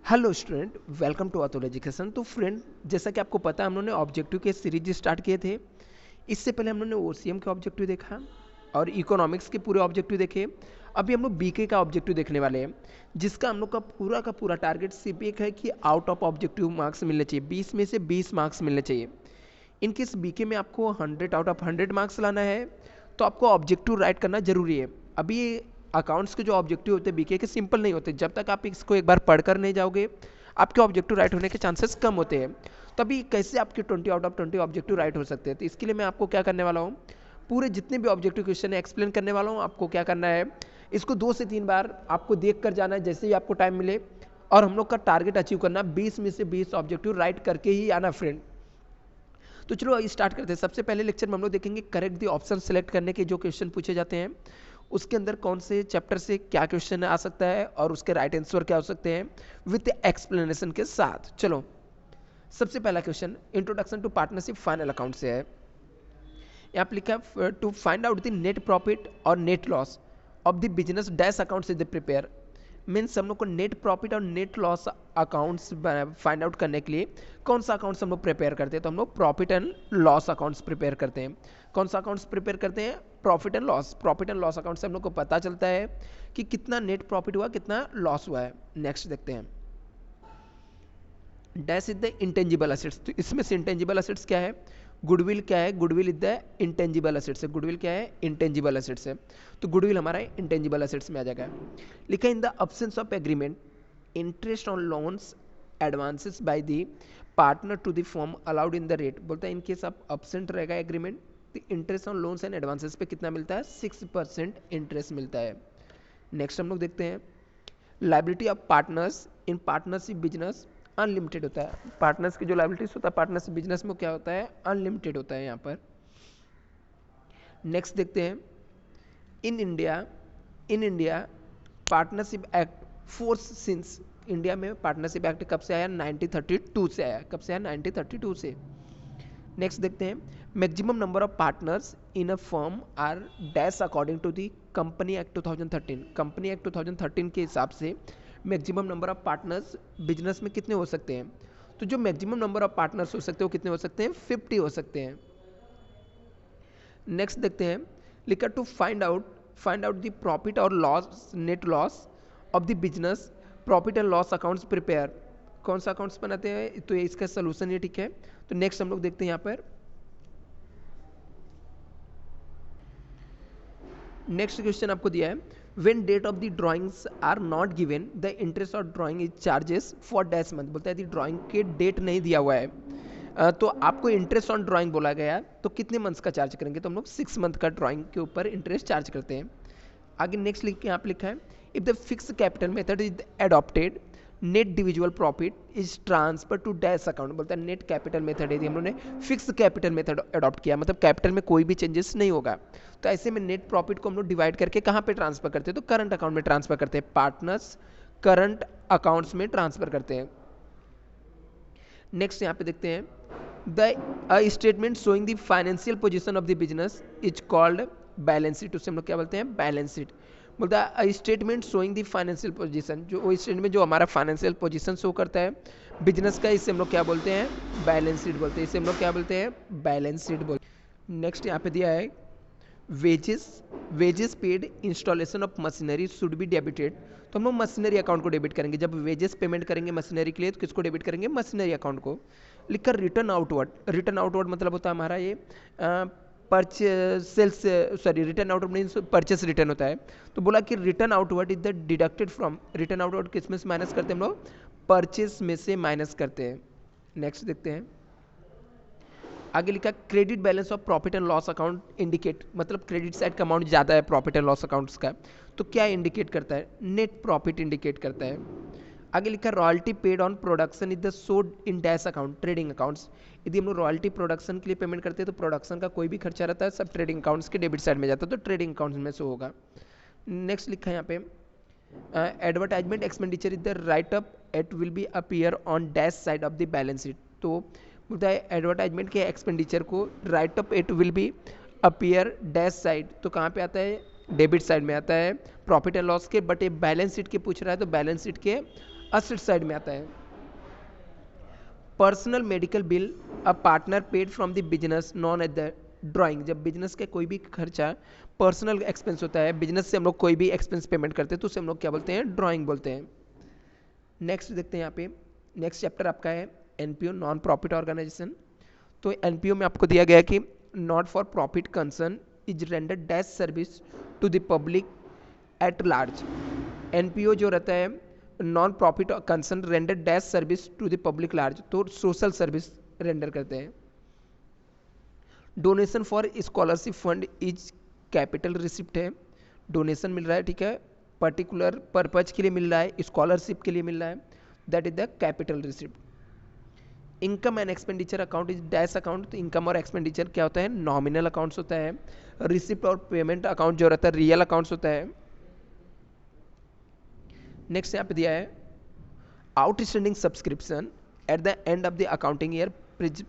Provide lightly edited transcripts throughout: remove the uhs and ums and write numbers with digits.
Hello student, welcome to Atul education. तो friend, जैसा कि आपको पता है, हम लोगों ने ऑब्जेक्टिव के सीरीज स्टार्ट किए थे। इससे पहले हम लोगों ने ओसीएम के ऑब्जेक्टिव देखा और इकोनॉमिक्स के पूरे ऑब्जेक्टिव देखे। अभी हम लोग बीके का ऑब्जेक्टिव देखने वाले हैं, जिसका हम लोग का पूरा टारगेट सिर्फ एक है कि आउट ऑफ ऑब्जेक्टिव मार्क्स मिलने चाहिए, 20 में से 20 मार्क्स मिलने चाहिए। इनकेस बीके में आपको 100 आउट ऑफ 100 मार्क्स लाना है तो आपको ऑब्जेक्टिव राइट करना जरूरी है। अभी अकाउंट्स के जो ऑब्जेक्टिव होते हैं बीके के सिंपल नहीं होते, जब तक आप इसको एक बार पढ़कर नहीं जाओगे आपके ऑब्जेक्टिव राइट होने के चांसेस कम होते हैं। तो अभी कैसे आपके 20 आउट ऑफ 20 ऑब्जेक्टिव राइट हो सकते हैं, तो इसके लिए मैं आपको क्या करने वाला हूँ, पूरे जितने भी ऑब्जेक्टिव क्वेश्चन है एक्सप्लेन करने वाला हूँ। आपको क्या करना है, इसको 2 से 3 बार आपको देख कर जाना है जैसे ही आपको टाइम मिले, और हम लोग का टारगेट अचीव करना 20 में से 20 ऑब्जेक्टिव राइट करके ही आना फ्रेंड। तो चलो स्टार्ट करते हैं। सबसे पहले लेक्चर में हम लोग देखेंगे करेक्ट दी ऑप्शन सेलेक्ट करने के जो क्वेश्चन पूछे जाते हैं, उसके अंदर कौन से चैप्टर से क्या क्वेश्चन आ सकता है और उसके राइट आंसर क्या हो सकते हैं विद एक्सप्लेनेशन के साथ। चलो, सबसे पहला question introduction to partnership final account से है। यहाँ पे लिखा है to find out the net profit और net loss of the business dash account से द प्रिपेयर। मीन्स हम लोग को नेट प्रॉफिट और net loss accounts find out करने के लिए कौन सा अकाउंट्स हम लोग प्रिपेयर करते हैं, तो हम लोग profit and loss accounts prepare करते हैं। कौन सा अकाउंट्स प्रिपेयर करते हैं, profit and loss. Profit and loss account से हम लोग को पता चलता है कि कितना नेट प्रॉफिट हुआ, कितना लॉस हुआ है। नेक्स्ट देखते हैं, dash is the intangible assets. तो इसमें से इंटेंजिबल असेट्स क्या है, गुडविल क्या है, goodwill is the intangible assets है। गुडविल क्या है, इंटेंजिबल असेट्स है, तो गुडविल हमारा इंटेंजिबल असेट्स में आ जाएगा। लिखा in the absence of agreement interest on loans advances by the partner to the firm allowed in the rate. बोलता है इन केस आप अब्सेंट रहेगा एग्रीमेंट तो interest on loans and advances पे कितना मिलता है, 6% इंटरेस्ट मिलता है। नेक्स्ट हम लोग देखते हैं, liability of partners in partnership business unlimited होता है। पार्टनर्स की जो लाइबिलिटीज होता है पार्टनरशिप बिजनेस में क्या होता है, अनलिमिटेड होता है यहाँ पर। नेक्स्ट देखते हैं, in India partnership act force since. India में पार्टनरशिप एक्ट कब से आया, 1932 से आया। कब से आया, 1932 से। नेक्स्ट देखते हैं, maximum number of partners in a firm are dash according to the company act 2013। Company act 2013 के हिसाब से maximum number of partners business में कितने हो सकते हैं, तो जो मैक्सिमम नंबर ऑफ पार्टनर्स हो सकते हैं वो कितने हो सकते हैं, 50 हो सकते हैं। नेक्स्ट देखते हैं, लिखा to find out the profit और loss net loss of the business profit and loss accounts prepare. कौन सा अकाउंट्स बनाते हैं, तो ये इसका सोल्यूशन ये ठीक है। तो नेक्स्ट हम लोग देखते हैं यहाँ पर, नेक्स्ट क्वेश्चन आपको दिया है, when date of the drawings are not given the interest of drawing is charges for dash month. बोलता है ड्राइंग के डेट नहीं दिया हुआ है तो आपको इंटरेस्ट ऑन ड्राइंग बोला गया तो कितने मंथ्स का चार्ज करेंगे, तो हम लोग 6 मंथ का ड्राइंग के ऊपर इंटरेस्ट चार्ज करते हैं। आगे नेक्स्ट लिख के यहाँ पे लिखा है, if the fix capital method is adopted net divisible profit is transfer to dash account. बोलता है नेट कैपिटल मेथड यदि हम लोगों ने फिक्स कैपिटल मेथड अडॉप्ट किया, मतलब कैपिटल में कोई भी चेंजेस नहीं होगा, तो ऐसे में नेट प्रॉफिट को हम लोग डिवाइड करके कहाँ पे ट्रांसफर करते हैं, तो करंट अकाउंट में ट्रांसफर करते हैं। पार्टनर्स करंट अकाउंट्स में ट्रांसफर करते हैं। नेक्स्ट यहाँ पे देखते हैं, the statement showing the financial position of the business is called balance sheet. उससे हम लोग क्या बोलते हैं, बैलेंस शीट। बोलता है statement showing the financial position, जो वो स्टेटमेंट जो हमारा फाइनेंशियल पोजीशन शो करता है बिजनेस का, इससे हम लोग क्या बोलते हैं, बैलेंस शीट बोलते हैं। इससे हम लोग क्या बोलते हैं, बैलेंस शीट बोलते हैं। नेक्स्ट यहाँ पे दिया है, wages paid installation of machinery should be debited. तो हम लोग मशीनरी अकाउंट को डेबिट करेंगे, जब वेजेस पेमेंट करेंगे मशीनरी के लिए तो किसको डेबिट करेंगे, मशीनरी अकाउंट को। लिखकर रिटर्न आउटवर्ड, रिटर्न आउटवर्ड मतलब होता है हमारा ये return outward means purchase return होता है। तो बोला कि return outward is the deducted from, return outward किस में से माइनस करते हैं हम लोग, परचेस में से माइनस करते हैं। नेक्स्ट देखते हैं, आगे लिखा credit balance of profit and loss account indicate, मतलब क्रेडिट साइड का अमाउंट ज़्यादा है प्रॉफिट एंड लॉस अकाउंट्स का, तो क्या इंडिकेट करता है, नेट प्रॉफिट इंडिकेट करता है। आगे लिखा royalty paid on production is the sold in dash account trading accounts. यदि हम लोग रॉयल्टी प्रोडक्शन के लिए पेमेंट करते हैं तो प्रोडक्शन का कोई भी खर्चा रहता है सब ट्रेडिंग अकाउंट्स के डेबिट साइड में जाता है, तो ट्रेडिंग अकाउंट्स में से होगा। नेक्स्ट लिखा है यहाँ पे, advertisement expenditure is the right up it will be appear on dash side of the balance sheet. तो बोलता है एडवर्टाइजमेंट के एक्सपेंडिचर को right up it will be appear dash side, तो कहाँ पे आता है, डेबिट साइड में आता है प्रॉफिट एंड लॉस के, बट ये बैलेंस शीट के पूछ रहा है तो बैलेंस शीट के असेट साइड में आता है। Personal medical bill a partner paid from the business non at the drawing, जब बिजनेस के कोई भी खर्चा पर्सनल एक्सपेंस होता है, बिजनेस से हम लोग कोई भी एक्सपेंस पेमेंट करते हैं तो उसे हम लोग क्या बोलते हैं, ड्राइंग बोलते हैं। नेक्स्ट देखते हैं यहाँ पे, नेक्स्ट चैप्टर आपका है एनपीओ, नॉन प्रॉफिट ऑर्गेनाइजेशन। तो एनपीओ में आपको दिया गया कि not for profit concern is render dash service to the public at large. NPO जो रहता है non profit concern render dash service to the public large, तो सोशल सर्विस रेंडर करते हैं। Donation for scholarship fund is capital receipt है, donation मिल रहा है, ठीक है, पर्टिकुलर पर्पज के लिए मिल रहा है, स्कॉलरशिप के लिए मिल रहा है, that is the capital receipt. Income and expenditure account is dash account, तो इनकम और एक्सपेंडिचर क्या होता है, नॉमिनल अकाउंट्स होता है। रिसिप्ट और पेमेंट अकाउंट जो रहता है रियल अकाउंट्स होता है। नेक्स्ट यहाँ पे दिया है outstanding subscription at the end of the accounting year present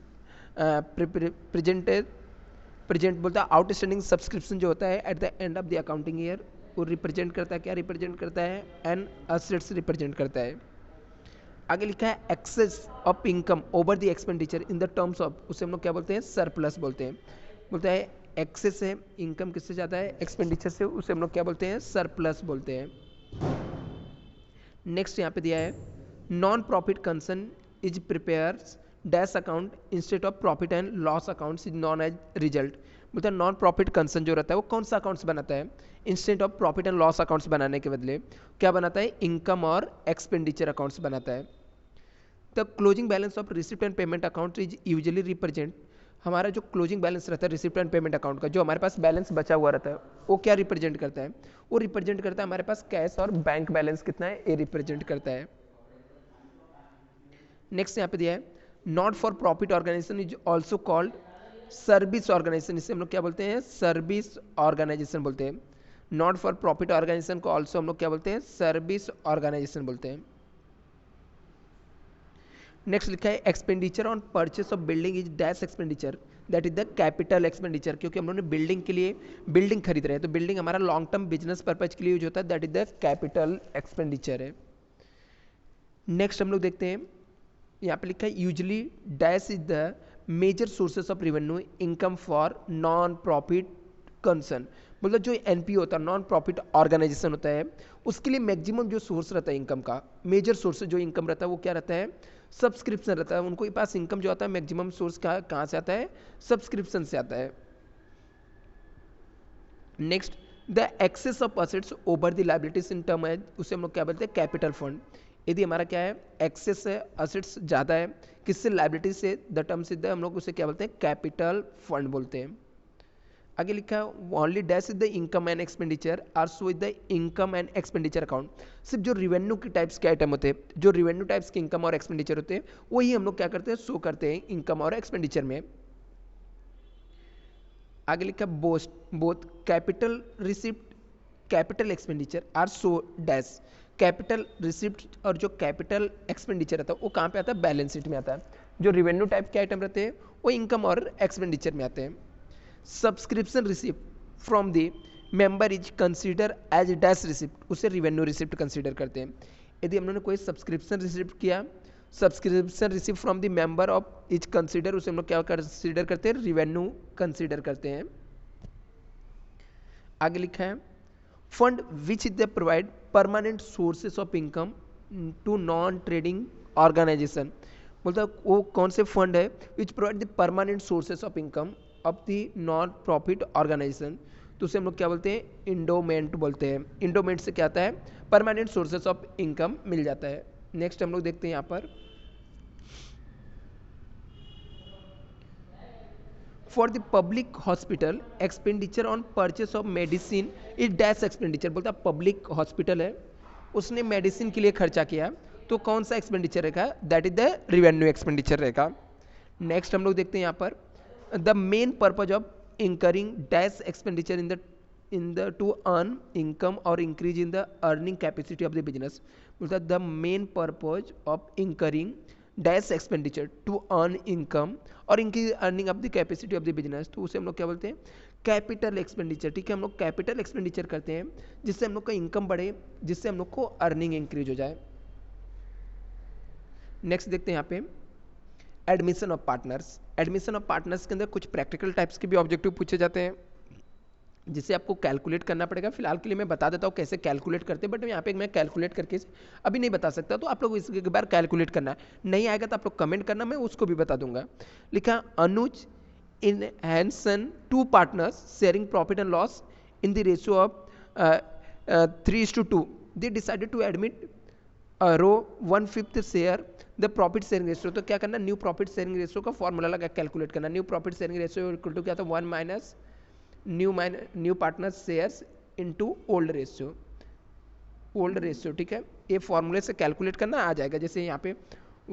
बोलता है। आउटस्टैंडिंग सब्सक्रिप्शन जो होता है at the end of the accounting year, वो रिप्रेजेंट करता है, क्या रिप्रेजेंट करता है, एन असेट्स रिप्रेजेंट करता है। आगे लिखा है excess of income over the expenditure in the terms of, उसे हम लोग क्या बोलते हैं, सरप्लस बोलते हैं। बोलता है एक्सेस है, इनकम किससे ज़्यादा है, एक्सपेंडिचर से, उसे हम लोग क्या बोलते हैं, सरप्लस बोलते हैं। नेक्स्ट यहाँ पे दिया है non profit concern is prepares dash account instead of profit and loss accounts is non as result. बोलता है नॉन प्रॉफिट कंसर्न जो रहता है वो कौन सा अकाउंट्स बनाता है, instead of profit and loss accounts बनाने के बदले क्या बनाता है, इनकम और एक्सपेंडिचर अकाउंट्स बनाता है। The closing balance of receipt and payment account is usually represent, हमारा जो क्लोजिंग बैलेंस रहता है रिसिप्ट एंड पेमेंट अकाउंट का, जो हमारे पास बैलेंस बचा हुआ रहता है, वो क्या रिप्रेजेंट करता है, वो रिप्रेजेंट करता है हमारे पास कैश और बैंक बैलेंस कितना है, ये रिप्रेजेंट करता है। नेक्स्ट यहाँ पे दिया है not for profit organisation is also called service organisation, इसे हम लोग क्या बोलते हैं, सर्विस ऑर्गेनाइजेशन बोलते हैं। नॉट फॉर प्रॉफिट ऑर्गेनाइजेशन को ऑल्सो हम लोग क्या बोलते हैं, सर्विस ऑर्गेनाइजेशन बोलते हैं। नेक्स्ट लिखा है expenditure on purchase of building is dash expenditure, that is the capital expenditure, क्योंकि हम लोगों ने बिल्डिंग के लिए बिल्डिंग खरीद रहे हैं, तो बिल्डिंग हमारा लॉन्ग टर्म बिजनेस पर्पज के लिए यूज होता है, that is the capital expenditure है। नेक्स्ट हम लोग देखते हैं यहाँ पे लिखा है usually dash is the major sources of revenue income for non profit concern, मतलब जो एनपीओ होता है नॉन प्रॉफिट ऑर्गेनाइजेशन होता है, उसके लिए मैक्सिमम जो सोर्स रहता है इनकम का, मेजर सोर्स जो इनकम रहता है वो क्या रहता है, सब्सक्रिप्शन रहता है। उनको पास इनकम जो आता है मैक्सिमम सोर्स कहाँ से आता है, सब्सक्रिप्शन से आता है। Next the excess of assets over the liabilities in term है, उसे हम लोग क्या बोलते हैं, कैपिटल फंड। यदि हमारा क्या है, एक्सेस है, असेट्स ज़्यादा है, किससे, लायबिलिटीज से, द टर्म से, हम लोग उसे क्या बोलते हैं, कैपिटल फंड बोलते हैं। आगे लिखा है only dash is the income and expenditure are so is the income and expenditure account, सिर्फ जो रिवेन्यू के टाइप्स के आइटम होते हैं, जो रिवेन्यू टाइप्स के इनकम और एक्सपेंडिचर होते हैं, वही हम लोग क्या करते हैं, शो करते हैं इनकम और एक्सपेंडिचर में। आगे लिखा both capital receipt capital expenditure are so dash, capital receipt और जो कैपिटल एक्सपेंडिचर रहता है वो कहाँ पे आता है, बैलेंस शीट में आता है। जो रिवेन्यू टाइप के आइटम रहते हैं वो इनकम और एक्सपेंडिचर में आते हैं। Subscription receipt from the member is consider as dash receipt, उसे रिवेन्यू रिसिप्ट कंसीडर करते हैं। यदि हम लोगों ने कोई सब्सक्रिप्शन रिसिप्ट किया, subscription receipt from the member of is consider, उसे हम लोग क्या कंसीडर करते हैं, रिवेन्यू कंसीडर करते हैं। आगे लिखा है fund which is the provide permanent sources of income to non trading organisation, बोलता है वो कौन से फंड है which provide the permanent sources of income of the non profit organisation, तो उसे हम लोग क्या बोलते हैं, इंडोमेंट बोलते हैं। इंडोमेंट से क्या आता है, परमानेंट सोर्सेस ऑफ इनकम मिल जाता है। नेक्स्ट हम लोग देखते हैं यहाँ पर for the public hospital expenditure on purchase of medicine is dash expenditure, बोलता है पब्लिक हॉस्पिटल है, उसने मेडिसिन के लिए खर्चा किया, तो कौन सा एक्सपेंडिचर रहेगा, that is the revenue expenditure रहेगा। नेक्स्ट हम लोग देखते हैं यहाँ पर the main purpose of incurring dash expenditure in the to earn income और increase in the earning capacity of the business, बोलता है the main purpose of incurring dash expenditure to earn income और increase earning of the capacity of the business, तो उसे हम लोग क्या बोलते हैं, कैपिटल एक्सपेंडिचर। ठीक है, हम लोग कैपिटल एक्सपेंडिचर करते हैं जिससे हम लोग का इनकम बढ़े, जिससे हम लोग को अर्निंग इंक्रीज हो जाए। नेक्स्ट देखते हैं यहाँ पे admission of partners. Admission of partners के अंदर कुछ प्रैक्टिकल टाइप्स के भी ऑब्जेक्टिव पूछे जाते हैं जिसे आपको कैलकुलेट करना पड़ेगा। फिलहाल के लिए मैं बता देता हूँ कैसे कैलकुलेट करते हैं, बट यहाँ पे मैं कैलकुलेट करके अभी नहीं बता सकता, तो आप लोग इसके बार कैलकुलेट करना है। नहीं आएगा तो आप लोग कमेंट करना, मैं उसको भी बता दूंगा। लिखा Anuj in Hanson two partners sharing profit and loss in the ratio of 3:2 they decided to admit रो 1/5 share the profit sharing ratio. तो क्या करना, न्यू प्रॉफिट शेयरिंग रेशियो का फॉर्मूला लगा कैलकुलेट करना। New profit sharing ratio equal to क्या था, 1 minus new partner shares into old ratio. ठीक है, ये फॉर्मूले से कैलकुलेट करना आ जाएगा। जैसे यहाँ पे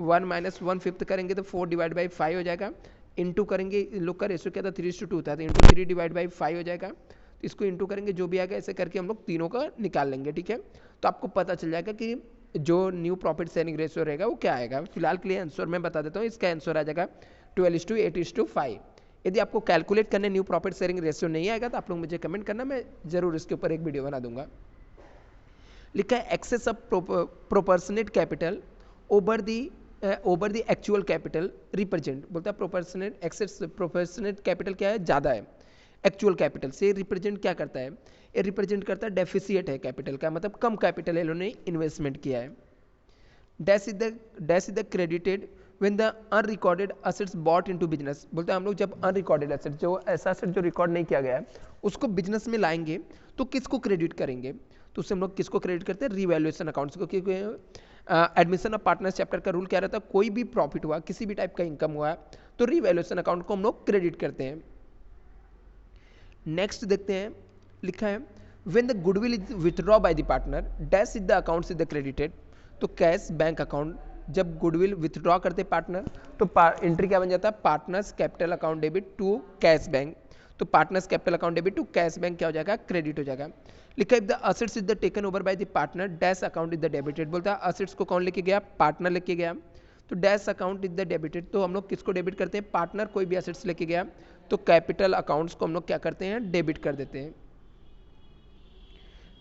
1 माइनस 1/5 करेंगे तो 4 डिवाइड बाई 5 हो जाएगा, इंटू करेंगे, इन लोग का रेशियो क्या था 3:2 था, तो इंटू 3 डिवाइड बाई 5 हो जाएगा। तो इसको इंटू करेंगे, जो भी आएगा ऐसे करके हम लोग तीनों का निकाल लेंगे। ठीक है, तो आपको पता चल जाएगा कि जो न्यू प्रॉफिट शेयरिंग रेशियो रहेगा वो क्या आएगा। फिलहाल के लिए आंसर मैं बता देता हूँ, इसका आंसर आ जाएगा 12:8:5। यदि आपको कैलकुलेट करने न्यू प्रॉफिट शेयरिंग रेशियो नहीं आएगा तो आप लोग मुझे कमेंट करना, मैं जरूर इसके ऊपर एक वीडियो बना दूंगा। लिखा है excess of proportionate capital over the actual capital represent. बोलता है प्रोपोर्शनेट एक्सेस प्रोपोर्शनेट कैपिटल क्या है, ज़्यादा है एक्चुअल कैपिटल से। रिप्रेजेंट क्या करता है, ये रिप्रेजेंट करता है डेफिसिएट है कैपिटल का, मतलब कम कैपिटल इन्होंने इन्वेस्टमेंट किया है। Dash is the credited when the unrecorded assets bought into business। बोलते हैं हम लोग जब अनरिकॉर्डेड एसेट, जो ऐसा एसेट जो रिकॉर्ड नहीं किया गया है, उसको बिजनेस में लाएंगे तो किसको क्रेडिट करेंगे, तो उससे हम लोग किसको क्रेडिट करते हैं, रिवैल्यूएशन अकाउंट्स को। क्योंकि एडमिशन ऑफ पार्टनर्स चैप्टर का रूल क्या रहता है, कोई भी प्रॉफिट हुआ, किसी भी टाइप का इनकम हुआ तो रिवैल्यूएशन अकाउंट को हम लोग क्रेडिट करते हैं। नेक्स्ट देखते हैं, लिखा है when the goodwill is withdrawn by the partner dash is the accounts is the credited। तो कैश बैंक अकाउंट, जब गुडविल विथड्रॉ करते पार्टनर तो एंट्री क्या बन जाता है, partners capital account debit to cash bank. तो partners capital account debit to cash bank क्या हो जाएगा, क्रेडिट हो जाएगा। लिखा है the assets is the taken over by the partner dash account is the debited. बोलता है असेट्स को कौन लेके गया, पार्टनर लेके गया, तो dash account is the debited. तो हम लोग किसको डेबिट करते हैं, पार्टनर कोई भी असेट्स लेके गया तो कैपिटल अकाउंट्स को हम लोग क्या करते हैं, डेबिट कर देते हैं।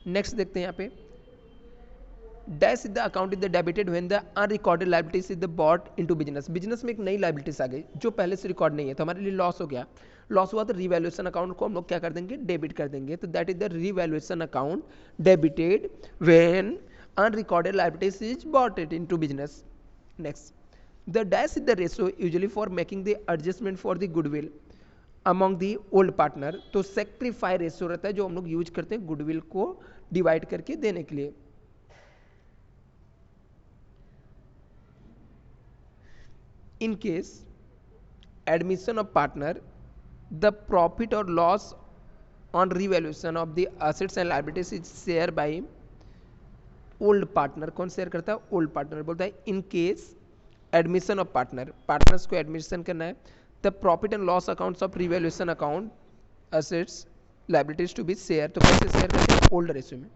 नेक्स्ट देखते हैं यहाँ पे dash is the account is the debited when the unrecorded liabilities is the bought into business. Business में एक नई लायबिलिटीज आ गई जो पहले से रिकॉर्ड नहीं है, तो हमारे लिए लॉस हो गया। लॉस हुआ तो रिवैल्यूएशन अकाउंट को हम लोग क्या कर देंगे, डेबिट कर देंगे। तो that is the revaluation account debited when unrecorded liabilities is bought it into business. Next the dash is the ratio usually for making the adjustment for the goodwill among the old partner. तो sacrifice ratio रहता है जो हम लोग use करते हैं goodwill को divide करके देने के लिए। In case admission of partner, the profit or loss on revaluation of the assets and liabilities is share by old partner। कौन शेयर करता है, ओल्ड पार्टनर। बोलता है in case admission of partner, partners को एडमिशन करना है, the profit and loss accounts of revaluation account assets liabilities to be share. तो कैसे शेयर करते हैं, ओल्ड रेशियो में।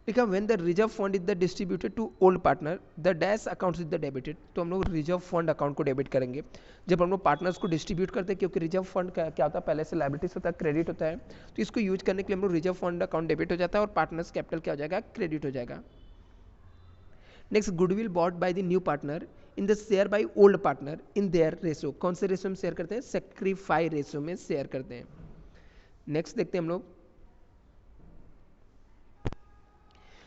लिखा when the reserve fund is the distributed to old partner the dash accounts is the debited. तो हम लोग reserve fund account को डेबिट करेंगे जब हम लोग पार्टनर्स को डिस्ट्रीब्यूट करते हैं, क्योंकि रिजर्व फंड का क्या होता है, पहले से लायबिलिटीज होता है, क्रेडिट होता है। तो इसको यूज करने के लिए हम लोग रिजर्व फंड अकाउंट डेबिट हो जाता है और पार्टनर्स कैपिटल क्या हो जाएगा, क्रेडिट हो जाएगा। Next goodwill bought by the new partner in the share by old partner in their ratio. कौन से रेशियो में शेयर करते हैं, सेक्रीफाई रेशियो में शेयर करते हैं। नेक्स्ट देखते हैं हम लोग,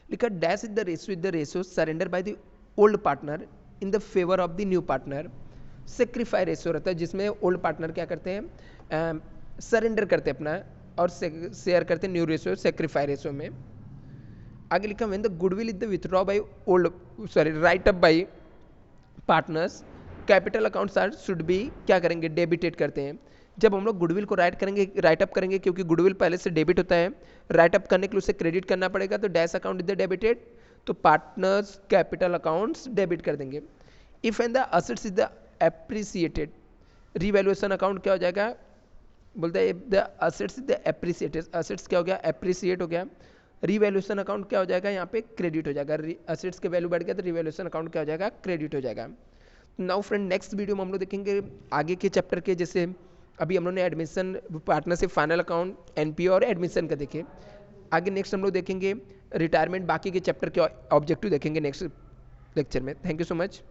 लिखा dash is the ratio surrender by the old partner in the favour of the new partner. Sacrifice ratio रहता है जिसमें ओल्ड पार्टनर क्या करते हैं, सरेंडर करते हैं अपना और शेयर करते हैं न्यू रेशियो सेक्रीफाई रेशियो में। आगे लिखा when the goodwill is the withdraw by write up by partners capital accounts are should be क्या करेंगे, डेबिटेड करते हैं। जब हम लोग गुडविल को राइट अप करेंगे, क्योंकि गुडविल पहले से डेबिट होता है, राइट अप करने के लिए उसे क्रेडिट करना पड़ेगा, तो dash account is the debited, तो पार्टनर्स कैपिटल अकाउंट्स डेबिट कर देंगे। If and the assets is the appreciated, revaluation account क्या हो जाएगा, बोलते हैं the assets is the appreciated, assets क्या हो गया, एप्रिसिएट हो गया। रिवैल्यूएशन अकाउंट क्या हो जाएगा, यहाँ पे क्रेडिट हो जाएगा। असेट्स के वैल्यू बढ़ गया तो रिवैल्यूएशन अकाउंट क्या हो जाएगा, क्रेडिट हो जाएगा। नाउ फ्रेंड नेक्स्ट वीडियो में हम लोग देखेंगे आगे के चैप्टर के, जैसे अभी हम लोग ने admission partnership final account NPO और एडमिशन का देखे। आगे नेक्स्ट हम लोग देखेंगे रिटायरमेंट, बाकी के चैप्टर के ऑब्जेक्टिव देखेंगे नेक्स्ट लेक्चर में। Thank you so much.